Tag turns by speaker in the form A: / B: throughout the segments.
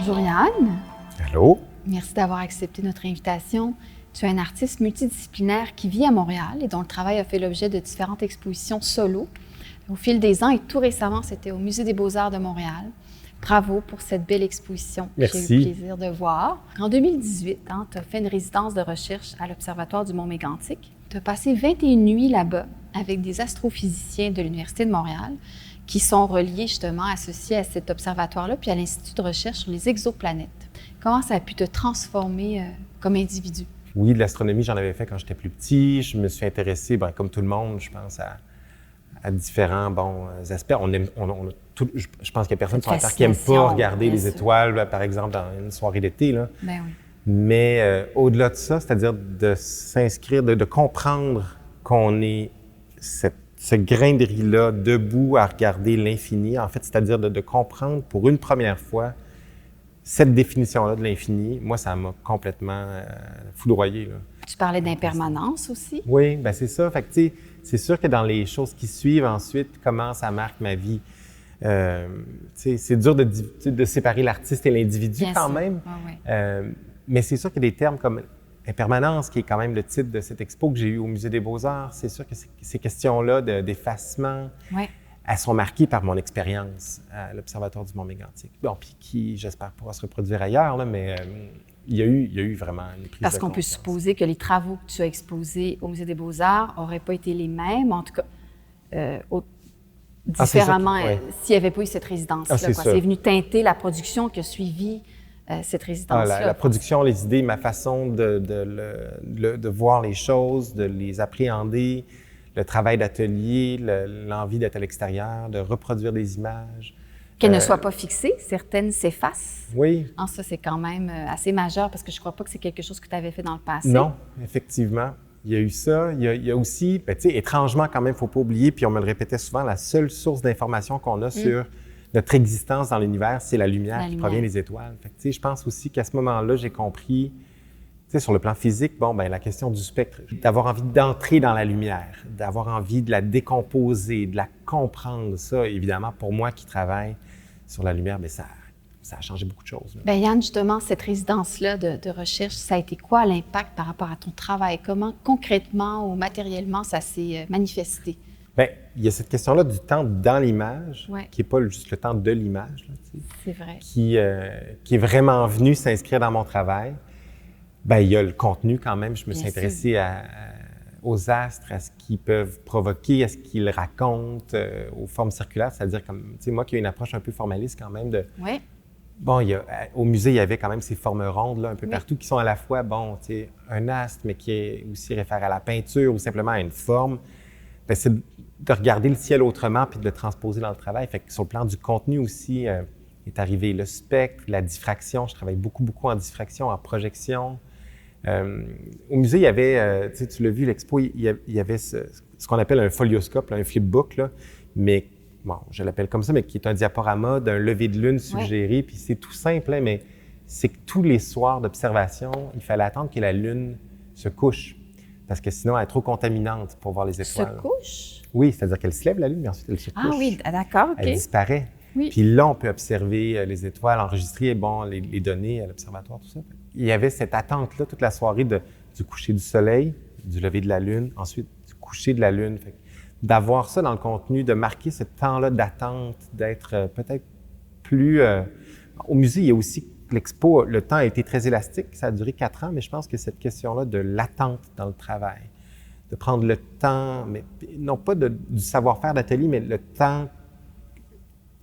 A: Bonjour Yann.
B: Allô?
A: Merci d'avoir accepté notre invitation. Tu es un artiste multidisciplinaire qui vit à Montréal et dont le travail a fait l'objet de différentes expositions solo au fil des ans et tout récemment, c'était au Musée des Beaux-Arts de Montréal. Bravo pour cette belle exposition.
B: Merci.
A: J'ai eu le plaisir de voir. En 2018, tu as fait une résidence de recherche à l'Observatoire du Mont-Mégantic. Tu as passé 21 nuits là-bas avec des astrophysiciens de l'Université de Montréal qui sont reliés justement, associés à cet observatoire-là, puis à l'Institut de recherche sur les exoplanètes. Comment ça a pu te transformer comme individu?
B: Oui, de l'astronomie, j'en avais fait quand j'étais plus petit. Je me suis intéressé, comme tout le monde, je pense, à différents aspects. Je pense qu'il y a personne sur la Terre qui n'aime pas regarder les étoiles, par exemple, dans une soirée d'été. Là.
A: Ben oui.
B: Mais au-delà de ça, c'est-à-dire de s'inscrire, de comprendre qu'on est ce grain de riz-là debout à regarder l'infini, en fait, c'est-à-dire de comprendre pour une première fois cette définition-là de l'infini, moi, ça m'a complètement foudroyé. Là.
A: Tu parlais d'impermanence aussi?
B: Oui, bien c'est ça. Fait que, tu sais, c'est sûr que dans les choses qui suivent ensuite, comment ça marque ma vie, c'est dur de séparer l'artiste et l'individu quand même. Mais c'est sûr qu'il y a des termes comme impermanence, qui est quand même le titre de cette expo que j'ai eue au Musée des Beaux-Arts. C'est sûr que ces questions-là d'effacement, elles sont marquées par mon expérience à l'Observatoire du Mont-Mégantic. Bon, puis qui, j'espère, pourra se reproduire ailleurs, là, mais il y a eu vraiment une prise de conscience.
A: Parce qu'on peut supposer que les travaux que tu as exposés au Musée des Beaux-Arts n'auraient pas été les mêmes, en tout cas, différemment, s'il n'y avait pas eu cette résidence-là. C'est venu teinter la production qui a suivi cette résidence-là.
B: La production, les idées, ma façon de voir les choses, de les appréhender, le travail d'atelier, l'envie d'être à l'extérieur, de reproduire des images.
A: Qu'elles ne soient pas fixées, certaines s'effacent.
B: Oui.
A: Ça, c'est quand même assez majeur parce que je ne crois pas que c'est quelque chose que tu avais fait dans le passé.
B: Non, effectivement. Il y a eu ça. Il y a aussi, tu sais, étrangement quand même, il ne faut pas oublier, puis on me le répétait souvent, la seule source d'information qu'on a sur notre existence dans l'univers, c'est la lumière qui provient des étoiles. Fait que, tu sais, je pense aussi qu'à ce moment-là, j'ai compris, tu sais, sur le plan physique, la question du spectre, d'avoir envie d'entrer dans la lumière, d'avoir envie de la décomposer, de la comprendre. Ça, évidemment, pour moi qui travaille sur la lumière, bien, ça a changé beaucoup de choses.
A: Bien, Yann, justement, cette résidence-là de recherche, ça a été quoi l'impact par rapport à ton travail? Comment, concrètement ou matériellement, ça s'est manifesté?
B: Bien, il y a cette question-là du temps dans l'image, qui n'est pas juste le temps de l'image, là,
A: c'est vrai.
B: Qui est vraiment venu s'inscrire dans mon travail. Bien, il y a le contenu quand même. Je me suis intéressé aux astres, à ce qu'ils peuvent provoquer, à ce qu'ils racontent, aux formes circulaires, c'est-à-dire comme, tu sais, moi qui ai une approche un peu formaliste quand même de...
A: Oui.
B: Bon, au musée, il y avait quand même ces formes rondes, là, un peu partout, qui sont à la fois, tu sais, un astre, mais qui est aussi réfère à la peinture ou simplement à une forme. Bien, c'est de regarder le ciel autrement puis de le transposer dans le travail. Fait que sur le plan du contenu aussi, est arrivé le spectre, la diffraction. Je travaille beaucoup en diffraction, en projection. Au musée, il y avait, tu l'as vu, l'expo, il y avait ce qu'on appelle un folioscope, là, un flipbook, là, mais bon, je l'appelle comme ça, mais qui est un diaporama d'un lever de lune suggéré. Puis c'est tout simple, hein, mais c'est que tous les soirs d'observation, il fallait attendre que la lune se couche, parce que sinon, elle est trop contaminante pour voir les étoiles.
A: Se couche?
B: Oui, c'est-à-dire qu'elle se lève la lune, mais ensuite elle se couche.
A: Ah oui, d'accord, OK.
B: Elle disparaît.
A: Oui.
B: Puis là, on peut observer les étoiles, enregistrer les données à l'observatoire, tout ça. Il y avait cette attente-là toute la soirée du coucher du soleil, du lever de la lune, ensuite du coucher de la lune. Fait d'avoir ça dans le contenu, de marquer ce temps-là d'attente, d'être peut-être plus... Au musée, il y a aussi l'expo, le temps a été très élastique, ça a duré 4 ans, mais je pense que cette question-là de l'attente dans le travail, de prendre le temps, mais non pas du savoir-faire d'atelier, mais le temps,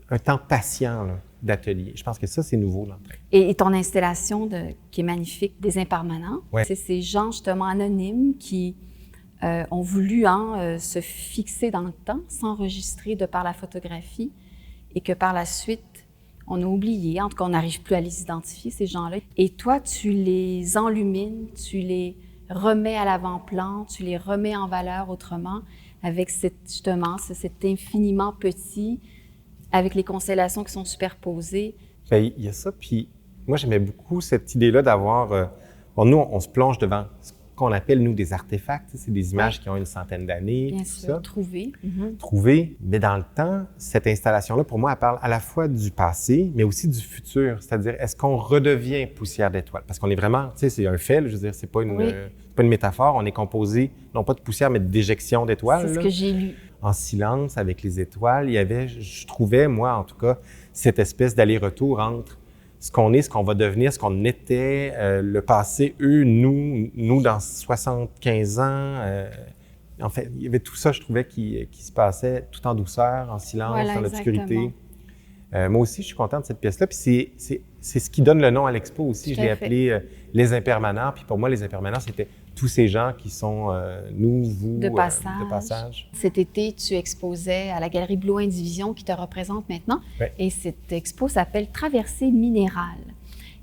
B: un temps patient là, d'atelier. Je pense que ça, c'est nouveau dans le travail.
A: Et ton installation qui est magnifique, des impermanents, c'est ces gens justement anonymes qui ont voulu se fixer dans le temps, s'enregistrer de par la photographie et que par la suite, on a oublié, en tout cas, on n'arrive plus à les identifier, ces gens-là. Et toi, tu les enlumines, tu les remets à l'avant-plan, tu les remets en valeur autrement avec cet infiniment petit, avec les constellations qui sont superposées.
B: Bien, il y a ça, puis moi, j'aimais beaucoup cette idée-là d'avoir... nous, on se plonge devant ce qu'on appelle, nous, des artefacts. C'est des images qui ont une centaine d'années.
A: Bien sûr, trouvées.
B: Trouvées. Mais dans le temps, cette installation-là, pour moi, elle parle à la fois du passé, mais aussi du futur. C'est-à-dire, est-ce qu'on redevient poussière d'étoiles? Parce qu'on est vraiment, tu sais, c'est un fait, là, je veux dire, c'est pas une métaphore. On est composé, non pas de poussière, mais d'éjection d'étoiles.
A: C'est ce que j'ai lu.
B: En silence, avec les étoiles, il y avait, je trouvais, moi, en tout cas, cette espèce d'aller-retour entre ce qu'on est, ce qu'on va devenir, ce qu'on était, le passé, eux, nous dans 75 ans. En fait, il y avait tout ça, je trouvais, qui se passait tout en douceur, en silence,
A: voilà,
B: dans l'obscurité.
A: exactement.
B: Moi aussi, je suis content de cette pièce-là. Puis c'est ce qui donne le nom à l'expo aussi. Je l'ai appelé Les Impermanents. Puis pour moi, Les Impermanents, c'était tous ces gens qui sont, nous, vous,
A: de passage.
B: De passage.
A: Cet été, tu exposais à la Galerie Blue Indivision qui te représente maintenant.
B: Oui.
A: Et cette expo s'appelle Traversée minérale.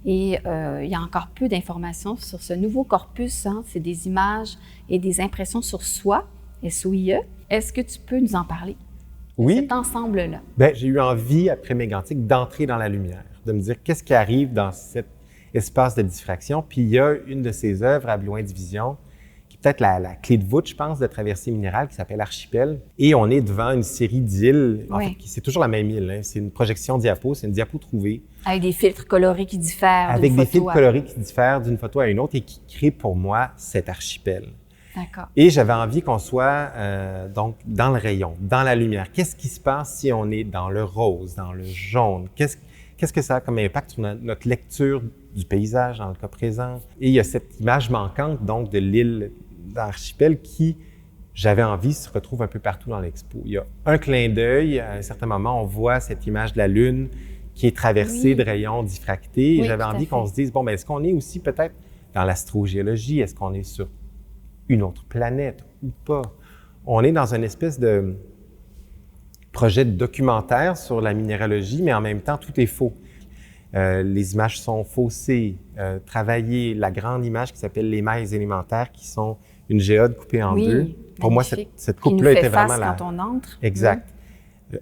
A: Et il y a encore peu d'informations sur ce nouveau corpus. Hein. C'est des images et des impressions sur soi, SOIE. Est-ce que tu peux nous en parler?
B: Oui.
A: Cet ensemble-là.
B: Bien, j'ai eu envie, après Mégantic, d'entrer dans la lumière, de me dire qu'est-ce qui arrive dans cet espace de diffraction. Puis il y a une de ses œuvres à Blue Indivision, qui est peut-être la clé de voûte, je pense, de Traversée minérale, qui s'appelle Archipel. Et on est devant une série d'îles. En fait, c'est toujours la même île. Hein. C'est une projection diapo, c'est une diapo trouvée.
A: Avec des filtres colorés qui diffèrent
B: Avec
A: d'une
B: des
A: photo
B: filtres colorés qui diffèrent d'une photo à une autre et qui créent pour moi cet archipel.
A: D'accord.
B: Et j'avais envie qu'on soit donc dans le rayon, dans la lumière. Qu'est-ce qui se passe si on est dans le rose, dans le jaune? Qu'est-ce que ça a comme impact sur notre lecture du paysage dans le cas présent? Et il y a cette image manquante donc de l'île d'archipel qui, j'avais envie, se retrouve un peu partout dans l'expo. Il y a un clin d'œil, à un certain moment, on voit cette image de la Lune qui est traversée de rayons diffractés. Et j'avais envie qu'on se dise, bon, bien, est-ce qu'on est aussi peut-être dans l'astrogéologie? Est-ce qu'on est sur une autre planète ou pas? On est dans une espèce de projet de documentaire sur la minéralogie, mais en même temps, tout est faux. Les images sont faussées, travaillées. La grande image qui s'appelle les mailles élémentaires, qui sont une géode coupée en deux. Pour moi, cette coupe-là était vraiment la...
A: quand on entre.
B: Exact.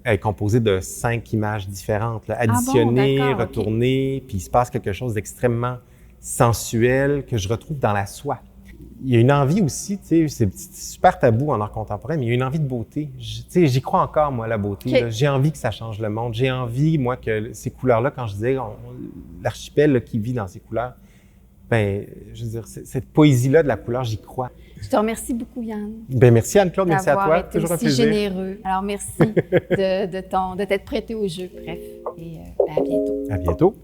B: Elle est composée de 5 images différentes, là, additionnées, retournées, puis il se passe quelque chose d'extrêmement sensuel que je retrouve dans la soie. Il y a une envie aussi, tu sais, c'est super tabou en art contemporain, mais il y a une envie de beauté. Tu sais, j'y crois encore, moi, la beauté. Okay. J'ai envie que ça change le monde. J'ai envie, moi, que ces couleurs-là, quand je disais l'archipel là, qui vit dans ces couleurs, ben, je veux dire, cette poésie-là de la couleur, j'y crois.
A: Je te remercie beaucoup, Yann.
B: Ben merci, Anne-Claude. Merci à toi.
A: Toujours un plaisir. Généreux. Alors, merci de t'être prêté au jeu. Bref, et à bientôt.
B: À bientôt.